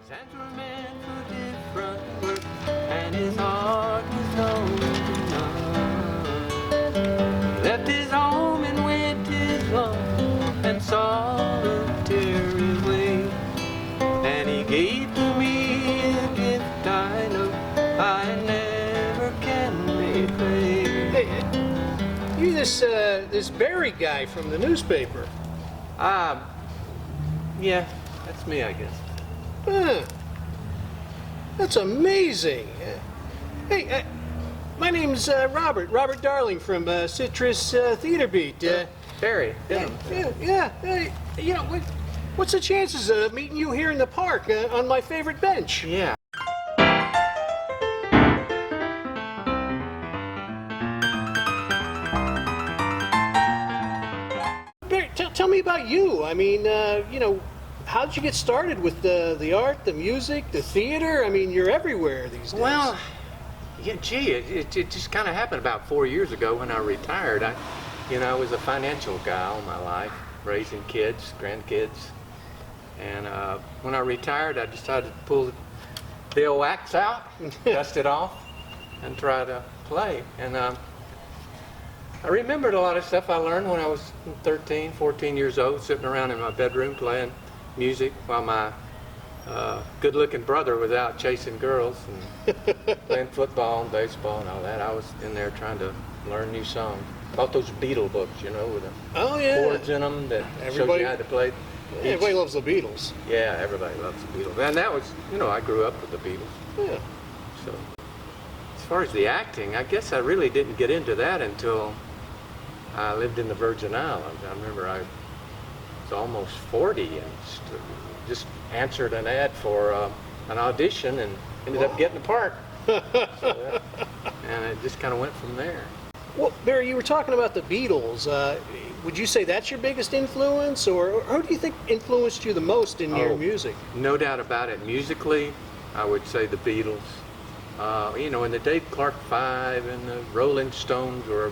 Hands were meant for different work, and his heart was open up. He left his home and went his long and solitary way, and he gave to me a gift I know I never can repay. Hey, you this Barry guy from the newspaper. Yeah, that's me, I guess. Huh. That's amazing. Hey, my name's Robert Darling from Citrus Theater Beat. Barry, Denham. Yeah. Hey, you know, what's the chances of meeting you here in the park on my favorite bench? Yeah. Barry, tell me about you. I mean, you know, how did you get started with the art, the music, the theater? I mean, you're everywhere these days. Well, yeah, gee, it just kind of happened about 4 years ago when I retired. I was a financial guy all my life, raising kids, grandkids. And when I retired, I decided to pull the old axe out, dust it off, and try to play. And I remembered a lot of stuff I learned when I was 13, 14 years old, sitting around in my bedroom playing music while my good-looking brother was out chasing girls and playing football and baseball and all that. I was in there trying to learn new songs. Bought those Beatle books, you know, with the chords in them that shows you how to play. Yeah, everybody loves the Beatles. Yeah, everybody loves the Beatles. And that was, I grew up with the Beatles. Yeah. So, as far as the acting, I guess I really didn't get into that until I lived in the Virgin Islands. I remember I was almost 40 and just answered an ad for an audition and ended up getting the part. And it just kind of went from there. Well, Barry, you were talking about the Beatles. Would you say that's your biggest influence, or who do you think influenced you the most in your music? No doubt about it. Musically, I would say the Beatles. And the Dave Clark Five and the Rolling Stones were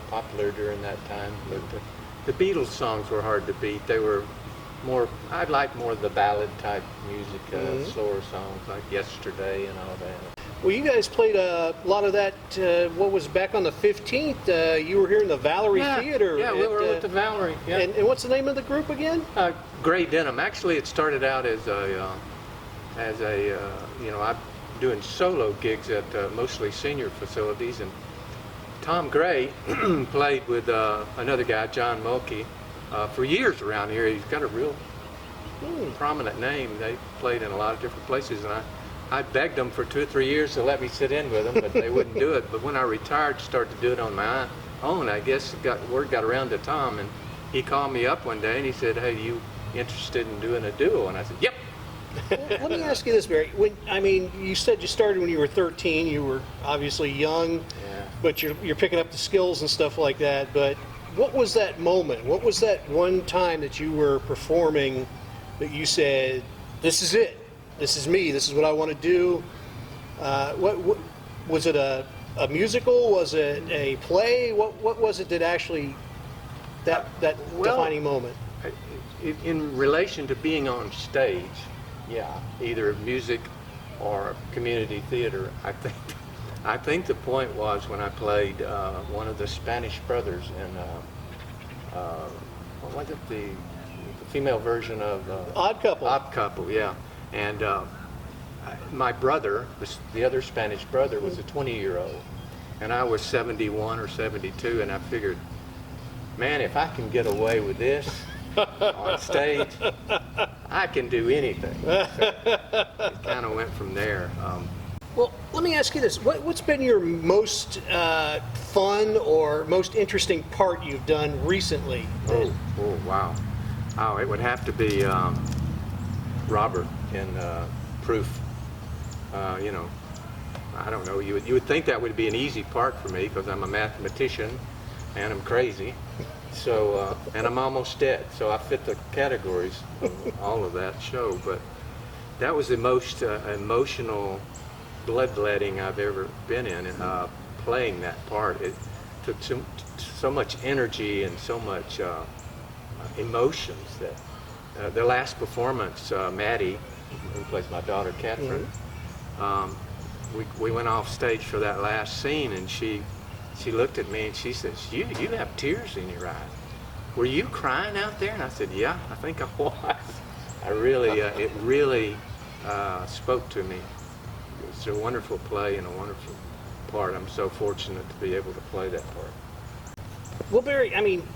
popular during that time. But the Beatles songs were hard to beat. They were I liked more of the ballad type music, slower songs like Yesterday and all that. Well, you guys played a lot of that, what was back on the 15th? You were here in the Valerie Theater. Yeah, we were with the Valerie. Yeah. And what's the name of the group again? Gray Denham. Actually, it started out as I'm doing solo gigs at mostly senior facilities, and Tom Gray played with another guy, John Mulkey, for years around here. He's got a real prominent name. They played in a lot of different places, and I begged them for 2 or 3 years to let me sit in with them, but they wouldn't do it. But when I retired, started to do it on my own, I guess word got around to Tom, and he called me up one day and he said, "Hey, you interested in doing a duo?" And I said, "Yep." Well, let me ask you this, Barry. You said you started when you were 13. You were obviously young, but you're picking up the skills and stuff like that. But what was that moment? What was that one time that you were performing that you said, "This is it. This is me. This is what I want to do"? What was it? A musical? Was it a play? What was it that actually that defining moment? In relation to being on stage, either music or community theater, I think the point was when I played one of the Spanish Brothers in what was it, the female version of Odd Couple. Odd Couple, yeah. And my brother, the other Spanish brother, was a 20-year-old, and I was 71 or 72, and I figured, man, if I can get away with this on stage, I can do anything. So it kind of went from there. Well, let me ask you this. What's been your most fun or most interesting part you've done recently? Oh, wow. Oh, it would have to be Robert in Proof. I don't know. You would think that would be an easy part for me because I'm a mathematician and I'm crazy. So, and I'm almost dead. So I fit the categories of all of that show. But that was the most emotional bloodletting I've ever been in, playing that part. It took so much energy and so much emotions that the last performance, Maddie, who plays my daughter, Catherine. We went off stage for that last scene, and she looked at me and she says, you have tears in your eyes. Were you crying out there? And I said, yeah, I think I was. I really, it really spoke to me. It's a wonderful play and a wonderful part. I'm so fortunate to be able to play that part. Well, Barry, I mean,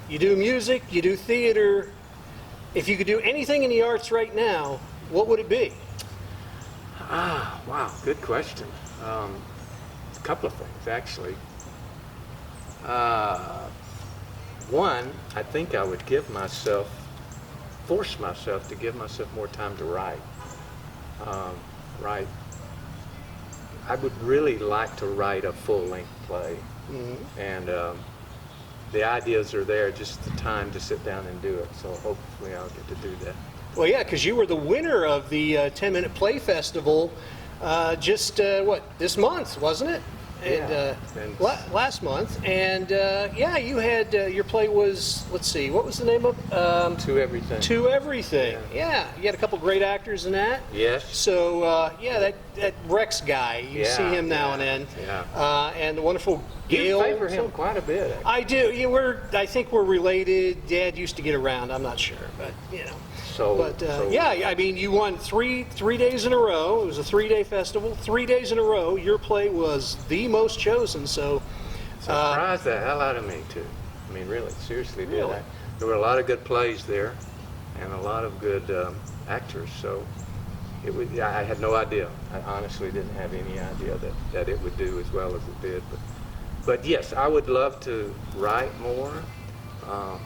you do music, you do theater. If you could do anything in the arts right now, what would it be? Wow, good question. A couple of things, actually. One, I think I would force myself to give myself more time to write. I would really like to write a full-length play, and the ideas are there, just the time to sit down and do it. So hopefully I'll get to do that. Well, yeah, because you were the winner of the 10-Minute Play Festival this month, wasn't it? And last month. And yeah, you had, your play was, let's see, what was the name of it? To Everything. To Everything. Yeah, you had a couple great actors in that. Yes. So, yeah, that Rex guy, you see him now and then. Yeah. And the wonderful Gail. You favor him quite a bit, actually. I do. Yeah, I think we're related. Dad used to get around. I'm not sure, but, you know. Yeah, I mean, you won three days in a row. It was a 3-day festival. 3 days in a row, your play was the most chosen. So surprised the hell out of me too. I mean, really, seriously, did. Really? There were a lot of good plays there, and a lot of good actors. So I had no idea. I honestly didn't have any idea that it would do as well as it did. But yes, I would love to write more.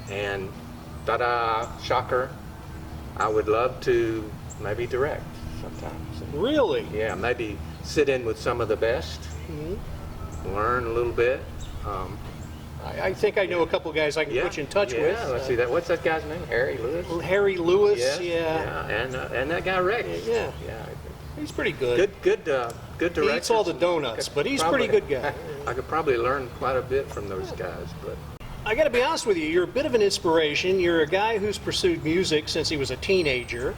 And ta-da, shocker! I would love to maybe direct sometimes. Really? Yeah, maybe sit in with some of the best, learn a little bit. I think I know a couple guys I can put you in touch with. Yeah, let's see that. What's that guy's name? Harry Lewis? Harry Lewis, Yes, yeah. And that guy Rex. Yeah. Yeah. He's pretty good. Good director. He eats all the donuts, but he's a pretty good guy. I could probably learn quite a bit from those guys, but. I got to be honest with you, you're a bit of an inspiration. You're a guy who's pursued music since he was a teenager.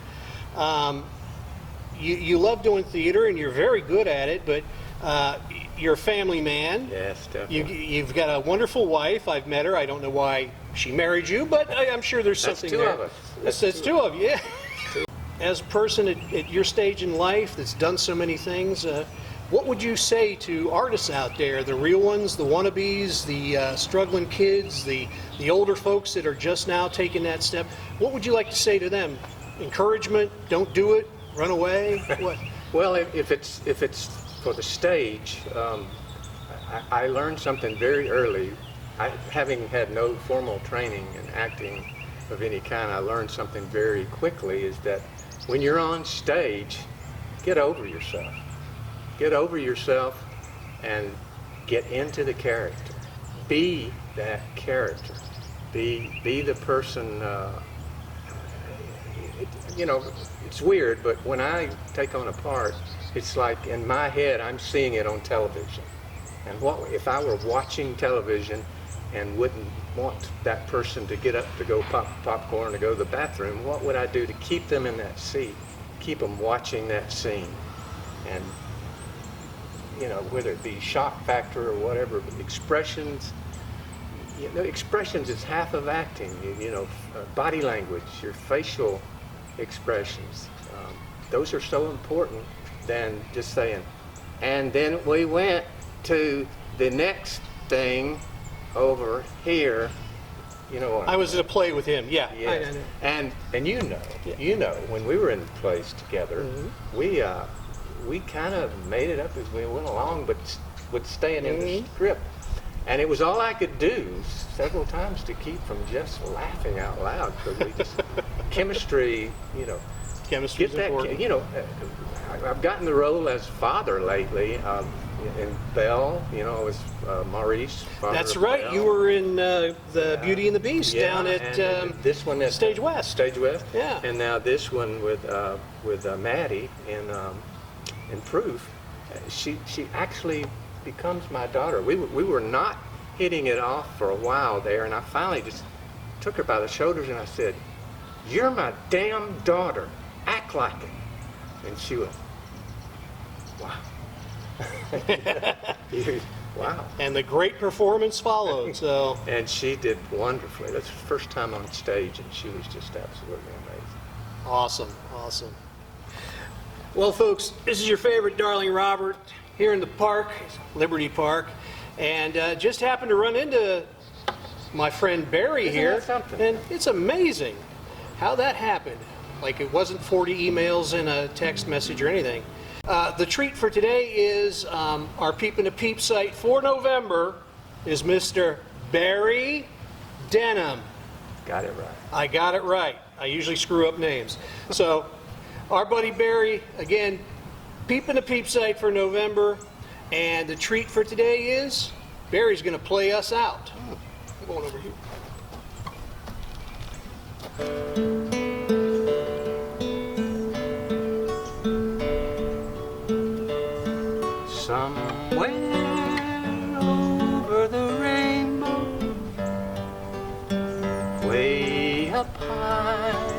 You love doing theater, and you're very good at it, but you're a family man. Yes, definitely. You've got a wonderful wife. I've met her. I don't know why she married you, but I'm sure there's something there. That's That's two of you, yeah. As a person at your stage in life that's done so many things, what would you say to artists out there, the real ones, the wannabes, the struggling kids, the older folks that are just now taking that step? What would you like to say to them? Encouragement? Don't do it? Run away? What? Well, if it's for the stage, I learned something very early. Having had no formal training in acting of any kind, I learned something very quickly, is that when you're on stage, get over yourself. Get over yourself and get into the character. Be that character. Be the person. It's weird, but when I take on a part, it's like in my head I'm seeing it on television. And what if I were watching television and wouldn't want that person to get up to go pop popcorn to go to the bathroom? What would I do to keep them in that seat, keep them watching that scene? And whether it be shock factor or whatever, but expressions is half of acting. Body language, your facial expressions, those are so important than just saying, and then we went to the next thing over here. I was at a play with him, yeah. Yes. And when we were in plays together, we kind of made it up as we went along, but with staying in the script. And it was all I could do several times to keep from just laughing out loud, because we just, chemistry, Chemistry's important. I've gotten the role as father lately, in Belle, I was Maurice. That's right, Belle. you were in the Beauty and the Beast down at this one at Stage West. Stage West. Yeah. And now this one with Maddie in Proof. She actually becomes my daughter. We were not hitting it off for a while there, and I finally just took her by the shoulders and I said, "You're my damn daughter. Act like it." And she went, wow. Wow. And the great performance followed. So. And she did wonderfully. That's the first time on stage, and she was just absolutely amazing. Awesome, awesome. Well, folks, this is your favorite Darling Robert here in the park, Liberty Park, and just happened to run into my friend Barry Isn't here, that something? and it's amazing how that happened. Like, it wasn't 40 emails and a text message or anything. The treat for today is our Peep in the Peep site for November is Mr. Barry Denham. Got it right. I got it right. I usually screw up names. So, our buddy Barry, again, Peep in the Peep site for November, and the treat for today is Barry's going to play us out. I'm going over here. Somewhere over the rainbow, way up high,